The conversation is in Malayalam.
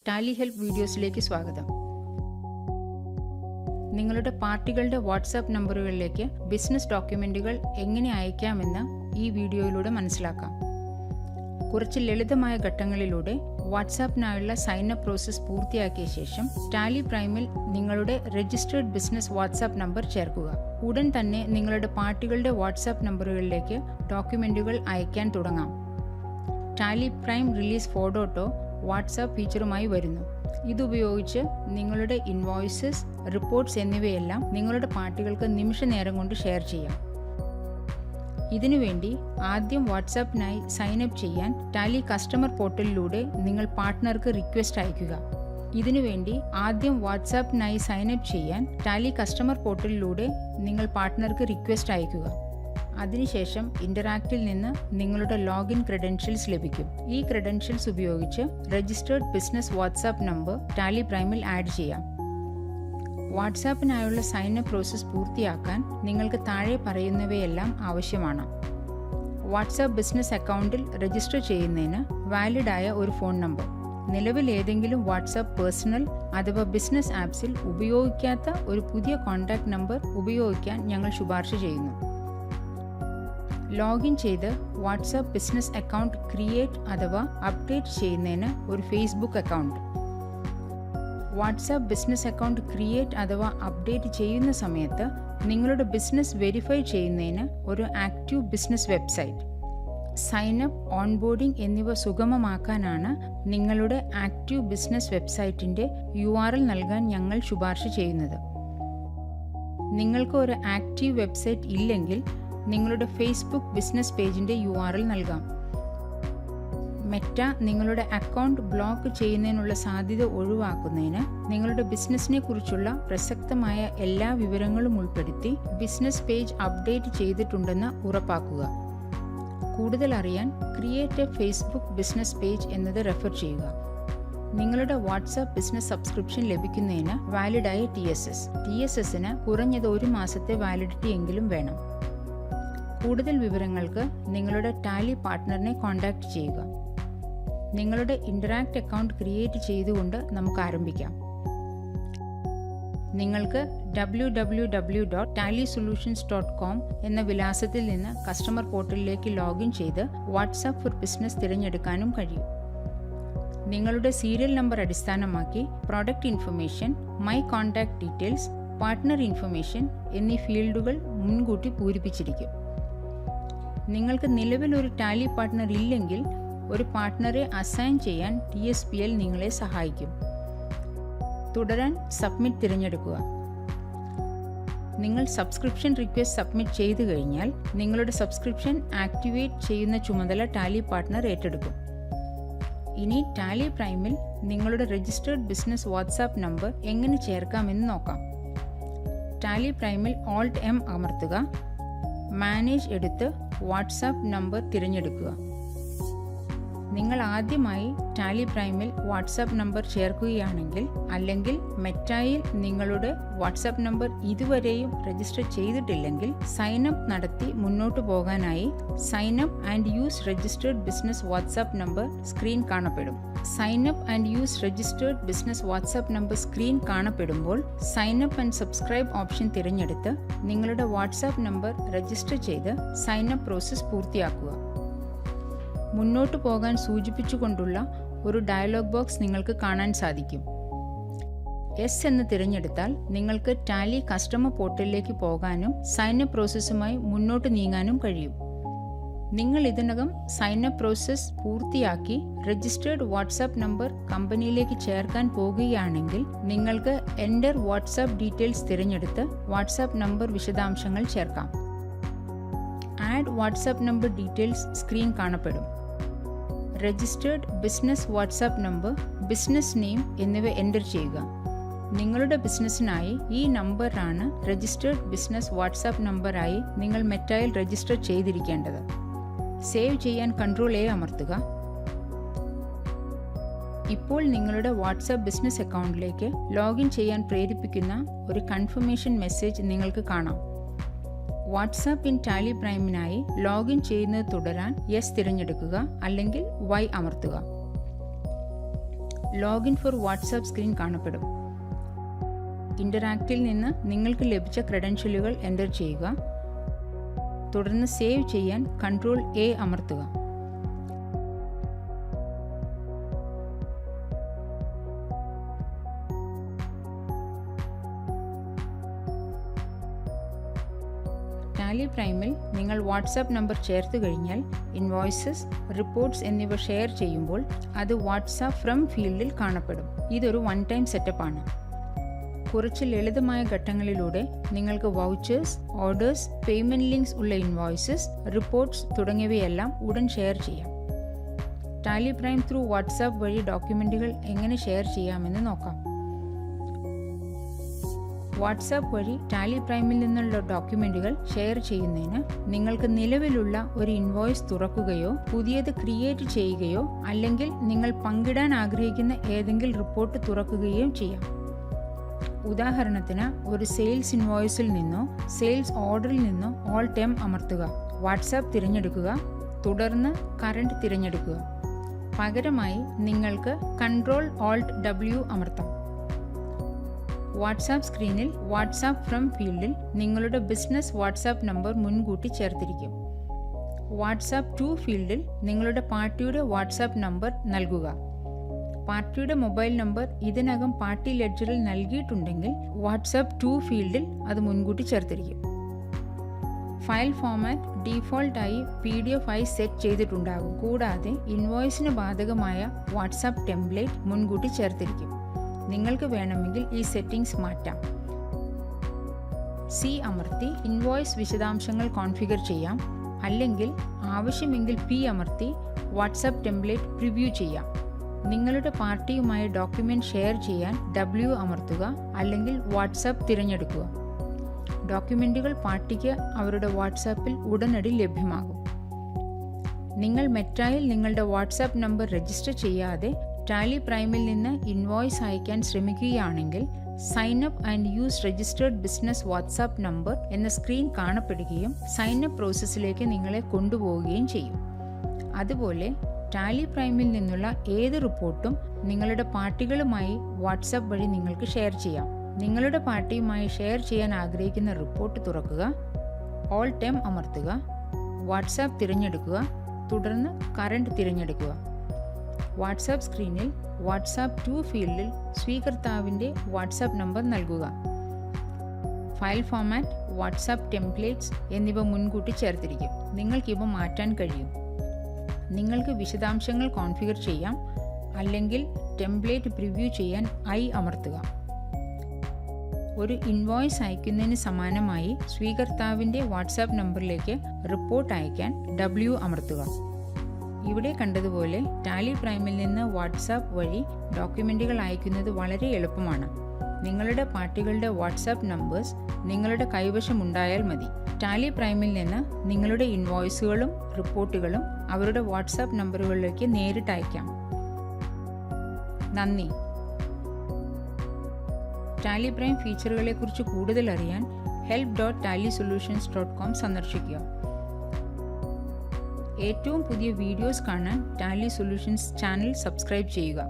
ടാലി ഹെൽപ്പ് വീഡിയോസിലേക്ക് സ്വാഗതം. നിങ്ങളുടെ പാർട്ടികളുടെ വാട്സാപ്പ് നമ്പറുകളിലേക്ക് ബിസിനസ് ഡോക്യുമെന്റുകൾ എങ്ങനെ അയക്കാമെന്ന് ഈ വീഡിയോയിലൂടെ മനസ്സിലാക്കാം. കുറച്ച് ലളിതമായ ഘട്ടങ്ങളിലൂടെ വാട്സാപ്പിനായുള്ള സൈൻ അപ്പ് പ്രോസസ്സ് പൂർത്തിയാക്കിയ ശേഷം ടാലി പ്രൈമിൽ നിങ്ങളുടെ രജിസ്റ്റേർഡ് ബിസിനസ് വാട്സാപ്പ് നമ്പർ ചേർക്കുക. ഉടൻ തന്നെ നിങ്ങളുടെ പാർട്ടികളുടെ വാട്സാപ്പ് നമ്പറുകളിലേക്ക് ഡോക്യുമെന്റുകൾ അയക്കാൻ തുടങ്ങാം. Tally prime release photo WhatsApp ഫീച്ചറുമായി വരുന്നു. ഇതുപയോഗിച്ച് നിങ്ങളുടെ ഇൻവോയ്സസ്, റിപ്പോർട്ട്സ് എന്നിവയെല്ലാം നിങ്ങളുടെ പാർട്ടികൾക്ക് നിമിഷ നേരം കൊണ്ട് ഷെയർ ചെയ്യാം. ഇതിനുവേണ്ടി ആദ്യം വാട്സാപ്പിനായി സൈൻ അപ്പ് ചെയ്യാൻ ടാലി കസ്റ്റമർ പോർട്ടലിലൂടെ നിങ്ങൾ പാർട്ട്ണർക്ക് റിക്വസ്റ്റ് അയയ്ക്കുക. ഇതിനുവേണ്ടി ആദ്യം വാട്സാപ്പിനായി സൈൻ അപ്പ് ചെയ്യാൻ ടാലി കസ്റ്റമർ പോർട്ടലിലൂടെ നിങ്ങൾ പാർട്ട്ണർക്ക് റിക്വസ്റ്റ് അയയ്ക്കുക. അതിനുശേഷം ഇന്ററാക്റ്റിൽ നിന്ന് നിങ്ങളുടെ ലോഗിൻ ക്രെഡൻഷ്യൽസ് ലഭിക്കും. ഈ ക്രെഡൻഷ്യൽസ് ഉപയോഗിച്ച് registered business WhatsApp number Tally പ്രൈമിൽ ആഡ് ചെയ്യാം. വാട്സാപ്പിനായുള്ള സൈൻ അപ്പ് പ്രോസസ്സ് പൂർത്തിയാക്കാൻ നിങ്ങൾക്ക് താഴെ പറയുന്നവയെല്ലാം ആവശ്യമാണ്. വാട്സാപ്പ് ബിസിനസ് അക്കൗണ്ടിൽ രജിസ്റ്റർ ചെയ്യുന്നതിന് വാലിഡായ ഒരു ഫോൺ നമ്പർ, നിലവിൽ ഏതെങ്കിലും വാട്സാപ്പ് പേഴ്സണൽ അഥവാ ബിസിനസ് ആപ്സിൽ ഉപയോഗിക്കാത്ത ഒരു പുതിയ കോൺടാക്ട് നമ്പർ ഉപയോഗിക്കാൻ ഞങ്ങൾ ശുപാർശ ചെയ്യുന്നു. ലോഗിൻ ചെയ്ത് വാട്സാപ്പ് ബിസിനസ് അക്കൗണ്ട് ക്രിയേറ്റ് അഥവാ അപ്ഡേറ്റ് ചെയ്യുന്നതിന് ഒരു Facebook account. WhatsApp business account create അഥവാ അപ്ഡേറ്റ് ചെയ്യുന്ന സമയത്ത് നിങ്ങളുടെ ബിസിനസ് വെരിഫൈ ചെയ്യുന്നതിന് ഒരു active business website. Sign up, onboarding എന്നിവ സുഗമമാക്കാനാണ് നിങ്ങളുടെ ആക്റ്റീവ് ബിസിനസ് വെബ്സൈറ്റിൻ്റെ URL നൽകാൻ ഞങ്ങൾ ശുപാർശ ചെയ്യുന്നത്. നിങ്ങൾക്ക് ഒരു ആക്റ്റീവ് വെബ്സൈറ്റ് ഇല്ലെങ്കിൽ നിങ്ങളുടെ ഫേസ്ബുക്ക് ബിസിനസ് പേജിൻ്റെ URL നൽകാം. മെറ്റ നിങ്ങളുടെ അക്കൗണ്ട് ബ്ലോക്ക് ചെയ്യുന്നതിനുള്ള സാധ്യത ഒഴിവാക്കുന്നതിന് നിങ്ങളുടെ ബിസിനസ്സിനെ കുറിച്ചുള്ള പ്രസക്തമായ എല്ലാ വിവരങ്ങളും ഉൾപ്പെടുത്തി ബിസിനസ് പേജ് അപ്ഡേറ്റ് ചെയ്തിട്ടുണ്ടെന്ന് ഉറപ്പാക്കുക. കൂടുതൽ അറിയാൻ create A Facebook business page എന്നത് റെഫർ ചെയ്യുക. നിങ്ങളുടെ വാട്സാപ്പ് ബിസിനസ് സബ്സ്ക്രിപ്ഷൻ ലഭിക്കുന്നതിന് വാലിഡായ TSSന് കുറഞ്ഞത് 1 മാസത്തെ വാലിഡിറ്റി എങ്കിലും വേണം. കൂടുതൽ വിവരങ്ങൾക്ക് നിങ്ങളുടെ ടാലി പാർട്ട്ണറിനെ കോൺടാക്റ്റ് ചെയ്യുക. നിങ്ങളുടെ ഇന്ററാക്റ്റ് അക്കൗണ്ട് ക്രിയേറ്റ് ചെയ്തുകൊണ്ട് നമുക്ക് ആരംഭിക്കാം. നിങ്ങൾക്ക് www.tallysolutions.com എന്ന വിലാസത്തിൽ നിന്ന് കസ്റ്റമർ പോർട്ടലിലേക്ക് ലോഗിൻ ചെയ്ത് വാട്സാപ്പ് ഫോർ ബിസിനസ് തിരഞ്ഞെടുക്കാനും കഴിയും. നിങ്ങളുടെ സീരിയൽ നമ്പർ അടിസ്ഥാനമാക്കി product information, my contact details, partner information എന്നീ ഫീൽഡുകൾ മുൻകൂട്ടി പൂരിപ്പിച്ചിരിക്കും. നിങ്ങൾക്ക് നിലവിൽ ഒരു ടാലി പാർട്ട്ണർ ഇല്ലെങ്കിൽ ഒരു പാർട്ട്ണറെ അസൈൻ ചെയ്യാൻ TSPL നിങ്ങളെ സഹായിക്കും. തുടരാൻ സബ്മിറ്റ് തിരഞ്ഞെടുക്കുക. നിങ്ങൾ സബ്സ്ക്രിപ്ഷൻ റിക്വസ്റ്റ് സബ്മിറ്റ് ചെയ്തു കഴിഞ്ഞാൽ നിങ്ങളുടെ സബ്സ്ക്രിപ്ഷൻ ആക്ടിവേറ്റ് ചെയ്യുന്ന ചുമതല ടാലി പാർട്ട്ണർ ഏറ്റെടുക്കും. ഇനി ടാലി പ്രൈമിൽ നിങ്ങളുടെ രജിസ്റ്റേർഡ് ബിസിനസ് വാട്സാപ്പ് നമ്പർ എങ്ങനെ ചേർക്കാമെന്ന് നോക്കാം. ടാലി പ്രൈമിൽ Alt M അമർത്തുക. മാനേജ് എടുത്ത് വാട്സാപ്പ് നമ്പർ തിരഞ്ഞെടുക്കുക. നിങ്ങൾ ആദ്യമായി ടാലി പ്രൈമിൽ വാട്സാപ്പ് നമ്പർ ചേർക്കുകയാണെങ്കിൽ അല്ലെങ്കിൽ മെറ്റായിൽ നിങ്ങളുടെ വാട്സാപ്പ് നമ്പർ ഇതുവരെയും രജിസ്റ്റർ ചെയ്തിട്ടില്ലെങ്കിൽ സൈൻ അപ്പ് നടത്തി മുന്നോട്ട് പോകാനായി sign up and use registered business WhatsApp number screen കാണപ്പെടും. Sign up and use registered business WhatsApp number screen കാണപ്പെടുമ്പോൾ sign up and subscribe option തിരഞ്ഞെടുത്ത് നിങ്ങളുടെ വാട്സാപ്പ് നമ്പർ രജിസ്റ്റർ ചെയ്ത് സൈൻ അപ്പ് പ്രോസസ്സ് പൂർത്തിയാക്കുക. മുന്നോട്ട് പോകാൻ സൂചിപ്പിച്ചുകൊണ്ടുള്ള ഒരു ഡയലോഗ് ബോക്സ് നിങ്ങൾക്ക് കാണാൻ സാധിക്കും. എന്ന് തിരഞ്ഞെടുത്താൽ നിങ്ങൾക്ക് ടാലി കസ്റ്റമർ പോർട്ടലിലേക്ക് പോകാനും സൈൻ അപ്പ് പ്രോസസ്സുമായി മുന്നോട്ട് നീങ്ങാനും കഴിയും. നിങ്ങൾ ഇതിനകം സൈൻ അപ്പ് പ്രോസസ്സ് പൂർത്തിയാക്കി രജിസ്റ്റേർഡ് വാട്സാപ്പ് നമ്പർ കമ്പനിയിലേക്ക് ചേർക്കാൻ പോകുകയാണെങ്കിൽ നിങ്ങൾക്ക് എൻ്റർ വാട്സാപ്പ് ഡീറ്റെയിൽസ് തിരഞ്ഞെടുത്ത് വാട്സാപ്പ് നമ്പർ വിശദാംശങ്ങൾ ചേർക്കാം. Add WhatsApp number details screen കാണപ്പെടും. Registered business WhatsApp number, business name എന്നിവ എൻ്റർ ചെയ്യുക. നിങ്ങളുടെ ബിസിനസ്സിനായി ഈ നമ്പറാണ് രജിസ്റ്റേർഡ് ബിസിനസ് വാട്സാപ്പ് നമ്പറായി നിങ്ങൾ മെറ്റായിൽ രജിസ്റ്റർ ചെയ്തിരിക്കേണ്ടത്. സേവ് ചെയ്യാൻ Ctrl A അമർത്തുക. ഇപ്പോൾ നിങ്ങളുടെ വാട്സാപ്പ് ബിസിനസ് അക്കൗണ്ടിലേക്ക് ലോഗിൻ ചെയ്യാൻ പ്രേരിപ്പിക്കുന്ന ഒരു കൺഫർമേഷൻ മെസ്സേജ് നിങ്ങൾക്ക് കാണാം. വാട്സാപ്പ് ഇൻ ടാലി പ്രൈമിനായി ലോഗിൻ ചെയ്യുന്നത് തുടരാൻ തിരഞ്ഞെടുക്കുക അല്ലെങ്കിൽ Y അമർത്തുക. ലോഗിൻ ഫോർ വാട്സാപ്പ് സ്ക്രീൻ കാണപ്പെടും. ഇൻ്ററാക്റ്റിൽ നിന്ന് നിങ്ങൾക്ക് ലഭിച്ച ക്രെഡൻഷ്യലുകൾ എൻ്റർ ചെയ്യുക. തുടർന്ന് സേവ് ചെയ്യാൻ Ctrl+A അമർത്തുക. ടാലി പ്രൈമിൽ നിങ്ങൾ വാട്സാപ്പ് നമ്പർ ചേർത്ത് കഴിഞ്ഞാൽ ഇൻവോയ്സസ്, റിപ്പോർട്ട്സ് എന്നിവ ഷെയർ ചെയ്യുമ്പോൾ അത് വാട്സാപ്പ് ഫ്രം ഫീൽഡിൽ കാണപ്പെടും. ഇതൊരു വൺ ടൈം സെറ്റപ്പാണ്. കുറച്ച് ലളിതമായ ഘട്ടങ്ങളിലൂടെ നിങ്ങൾക്ക് വൗച്ചേഴ്സ്, ഓർഡേഴ്സ്, പേയ്മെൻറ്റ് ലിങ്ക്സ് ഉള്ള ഇൻവോയ്സസ്, റിപ്പോർട്ട്സ് തുടങ്ങിയവയെല്ലാം ഉടൻ ഷെയർ ചെയ്യാം. ടാലി പ്രൈം ത്രൂ വാട്സാപ്പ് വഴി ഡോക്യുമെൻറ്റുകൾ എങ്ങനെ ഷെയർ ചെയ്യാമെന്ന് നോക്കാം. വാട്സാപ്പ് വഴി ടാലി പ്രൈമിൽ നിന്നുള്ള ഡോക്യുമെൻറ്റുകൾ ഷെയർ ചെയ്യുന്നതിന് നിങ്ങൾക്ക് നിലവിലുള്ള ഒരു ഇൻവോയ്സ് തുറക്കുകയോ പുതിയത് ക്രിയേറ്റ് ചെയ്യുകയോ അല്ലെങ്കിൽ നിങ്ങൾ പങ്കിടാൻ ആഗ്രഹിക്കുന്ന ഏതെങ്കിലും റിപ്പോർട്ട് തുറക്കുകയോ ചെയ്യാം. ഉദാഹരണത്തിന് ഒരു സെയിൽസ് ഇൻവോയ്സിൽ നിന്നോ സെയിൽസ് ഓർഡറിൽ നിന്നോ ഓൾ ടൈം അമർത്തുക. വാട്സാപ്പ് തിരഞ്ഞെടുക്കുക. തുടർന്ന് കറണ്ട് തിരഞ്ഞെടുക്കുക. പകരമായി നിങ്ങൾക്ക് Ctrl+Alt+W അമർത്താം. വാട്സാപ്പ് സ്ക്രീനിൽ വാട്സാപ്പ് ഫ്രം ഫീൽഡിൽ നിങ്ങളുടെ ബിസിനസ് വാട്സാപ്പ് നമ്പർ മുൻകൂട്ടി ചേർത്തിരിക്കും. വാട്സാപ്പ് ടു ഫീൽഡിൽ നിങ്ങളുടെ പാർട്ടിയുടെ വാട്സാപ്പ് നമ്പർ നൽകുക. പാർട്ടിയുടെ മൊബൈൽ നമ്പർ ഇതിനകം പാർട്ടി ലെഡ്ജറിൽ നൽകിയിട്ടുണ്ടെങ്കിൽ വാട്സാപ്പ് ടു ഫീൽഡിൽ അത് മുൻകൂട്ടി ചേർത്തിരിക്കും. ഫയൽ ഫോമാറ്റ് ഡീഫോൾട്ടായി PDF ആയി സെറ്റ് ചെയ്തിട്ടുണ്ടാകും. കൂടാതെ ഇൻവോയ്സിന് ബാധകമായ വാട്സാപ്പ് ടെംപ്ലേറ്റ് മുൻകൂട്ടി ചേർത്തിരിക്കും. നിങ്ങൾക്ക് വേണമെങ്കിൽ ഈ സെറ്റിംഗ്സ് മാറ്റാം. C അമർത്തി ഇൻവോയ്സ് വിശദാംശങ്ങൾ കോൺഫിഗർ ചെയ്യാം. അല്ലെങ്കിൽ ആവശ്യമെങ്കിൽ P അമർത്തി വാട്സാപ്പ് ടെംപ്ലേറ്റ് പ്രിവ്യൂ ചെയ്യാം. നിങ്ങളുടെ പാർട്ടിയുമായി ഡോക്യുമെൻറ്റ് ഷെയർ ചെയ്യാൻ W അമർത്തുക. അല്ലെങ്കിൽ വാട്സാപ്പ് തിരഞ്ഞെടുക്കുക. ഡോക്യുമെൻറ്റുകൾ പാർട്ടിക്ക് അവരുടെ വാട്സാപ്പിൽ ഉടനടി ലഭ്യമാകും. നിങ്ങൾ മെറ്റായിൽ നിങ്ങളുടെ വാട്സാപ്പ് നമ്പർ രജിസ്റ്റർ ചെയ്യാതെ ടാലി പ്രൈമിൽ നിന്ന് ഇൻവോയ്സ് അയക്കാൻ ശ്രമിക്കുകയാണെങ്കിൽ sign up and use registered business WhatsApp number എന്ന സ്ക്രീൻ കാണപ്പെടുകയും സൈൻ അപ്പ് പ്രോസസ്സിലേക്ക് നിങ്ങളെ കൊണ്ടുപോവുകയും ചെയ്യും. അതുപോലെ ടാലി പ്രൈമിൽ നിന്നുള്ള ഏത് റിപ്പോർട്ടും നിങ്ങളുടെ പാർട്ടികളുമായി വാട്സാപ്പ് വഴി നിങ്ങൾക്ക് ഷെയർ ചെയ്യാം. നിങ്ങളുടെ പാർട്ടിയുമായി ഷെയർ ചെയ്യാൻ ആഗ്രഹിക്കുന്ന റിപ്പോർട്ട് തുറക്കുക. ഓൾ ടൈം അമർത്തുക. വാട്സാപ്പ് തിരഞ്ഞെടുക്കുക. തുടർന്ന് കറണ്ട് തിരഞ്ഞെടുക്കുക. വാട്സാപ്പ് സ്ക്രീനിൽ വാട്സാപ്പ് ടു ഫീൽഡിൽ സ്വീകർത്താവിൻ്റെ വാട്സാപ്പ് നമ്പർ നൽകുക. ഫയൽ ഫോമാറ്റ്, വാട്സാപ്പ് ടെംപ്ലേറ്റ്സ് എന്നിവ മുൻകൂട്ടി ചേർത്തിരിക്കും. നിങ്ങൾക്കിവ മാറ്റാൻ കഴിയും. നിങ്ങൾക്ക് വിശദാംശങ്ങൾ കോൺഫിഗർ ചെയ്യാം. അല്ലെങ്കിൽ ടെംപ്ലേറ്റ് പ്രിവ്യൂ ചെയ്യാൻ I അമർത്തുക. ഒരു ഇൻവോയ്സ് അയക്കുന്നതിന് സമാനമായി സ്വീകർത്താവിൻ്റെ വാട്സാപ്പ് നമ്പറിലേക്ക് റിപ്പോർട്ട് അയക്കാൻ W അമർത്തുക. ഇവിടെ കണ്ടതുപോലെ ടാലി പ്രൈമിൽ നിന്ന് വാട്സാപ്പ് വഴി ഡോക്യുമെൻറ്റുകൾ അയക്കുന്നത് വളരെ എളുപ്പമാണ്. നിങ്ങളുടെ പാർട്ടികളുടെ വാട്സാപ്പ് നമ്പേഴ്സ് നിങ്ങളുടെ കൈവശം ഉണ്ടായാൽ മതി. ടാലി പ്രൈമിൽ നിന്ന് നിങ്ങളുടെ ഇൻവോയ്സുകളും റിപ്പോർട്ടുകളും അവരുടെ വാട്സാപ്പ് നമ്പറുകളിലേക്ക് നേരിട്ട് അയക്കാം. നന്ദി. ടാലി പ്രൈം ഫീച്ചറുകളെക്കുറിച്ച് കൂടുതൽ അറിയാൻ help.tallysolutions.com സന്ദർശിക്കുക. ഏറ്റവും പുതിയ വീഡിയോസ് കാണാൻ ടാലി സൊല്യൂഷൻസ് ചാനൽ സബ്സ്ക്രൈബ് ചെയ്യുക.